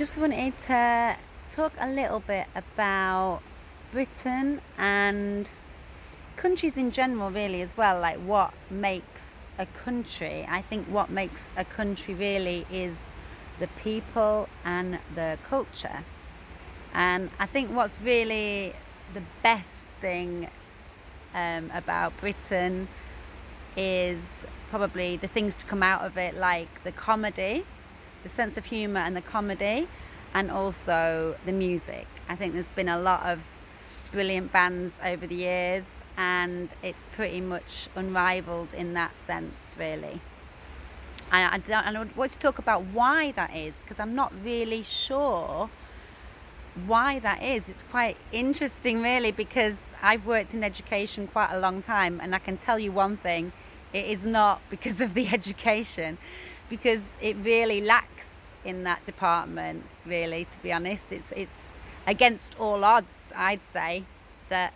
just wanted to talk a little bit about Britain and countries in general, really, as well. Like, what makes a country? I think what makes a country really is the people and the culture. And I think what's really the best thing about Britain is probably the things to come out of it, like the comedy, the sense of humour and the comedy, and also the music. I think there's been a lot of brilliant bands over the years, and it's pretty much unrivaled in that sense, really. I want to talk about why that is, because I'm not really sure why that is. It's quite interesting, really, because I've worked in education quite a long time, and I can tell you one thing: it is not because of the education, because it really lacks in that department, really, to be honest. It's against all odds, I'd say, that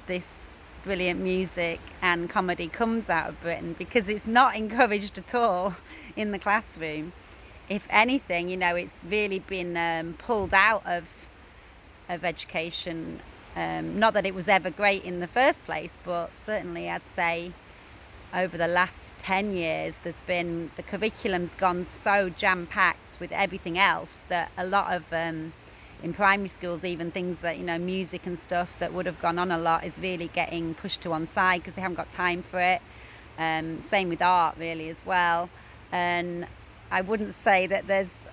this brilliant music and comedy comes out of Britain, because it's not encouraged at all in the classroom. If anything, it's really been pulled out of education. Not that it was ever great in the first place, but certainly I'd say over the last 10 years, the curriculum's gone so jam-packed with everything else that a lot of, in primary schools, even things that, music and stuff that would have gone on a lot is really getting pushed to one side because they haven't got time for it. Same with art, really, as well. And I wouldn't say that there's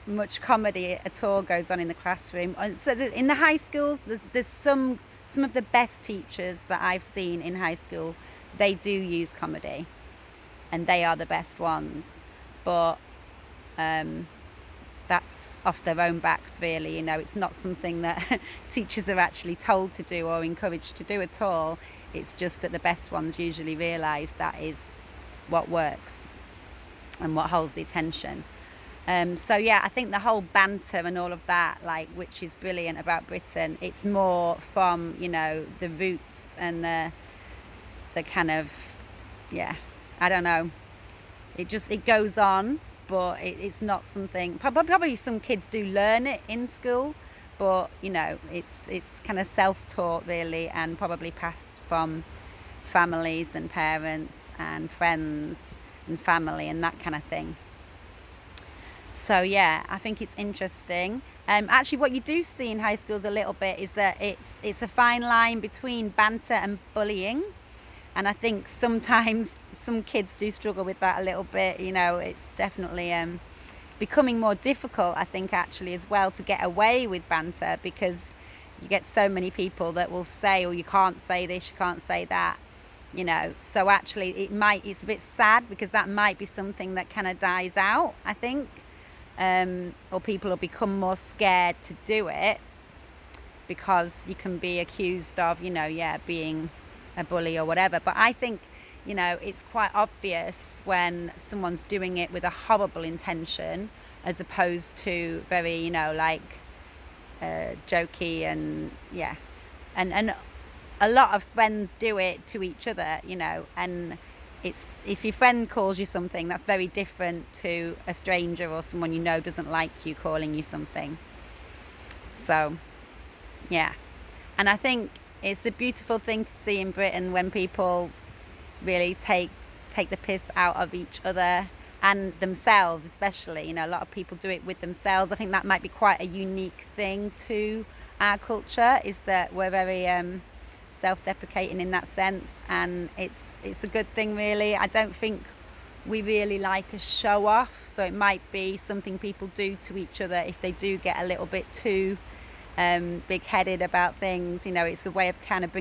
much comedy at all goes on in the classroom. And so in the high schools, there's some of the best teachers that I've seen in high school. They do use comedy, and they are the best ones. But that's off their own backs, really. It's not something that teachers are actually told to do or encouraged to do at all. It's just that the best ones usually realise that is what works and what holds the attention. So yeah, I think the whole banter and all of that, which is brilliant about Britain, it's more from the roots and the kind of, yeah, I don't know, it goes on, but it's not something, probably some kids do learn it in school, but it's kind of self-taught, really, and probably passed from families and parents and friends and family and that kind of thing. So yeah, I think it's interesting. Actually, what you do see in high schools a little bit is that it's a fine line between banter and bullying, and I think sometimes some kids do struggle with that a little bit. It's definitely becoming more difficult, I think, actually, as well, to get away with banter, because you get so many people that will say, "Oh, you can't say this, you can't say that." So actually it's a bit sad, because that might be something that kind of dies out, I think, or people will become more scared to do it because you can be accused of being a bully or whatever. But I think it's quite obvious when someone's doing it with a horrible intention, as opposed to very jokey, and yeah, and a lot of friends do it to each other, and it's, if your friend calls you something, that's very different to a stranger or someone doesn't like you calling you something. So yeah, and I think it's a beautiful thing to see in Britain when people really take the piss out of each other and themselves, especially. A lot of people do it with themselves. I think that might be quite a unique thing to our culture, is that we're very self-deprecating in that sense, and it's a good thing, really. I don't think we really like a show off, so it might be something people do to each other if they do get a little bit too big-headed about things. It's a way of kind of bringing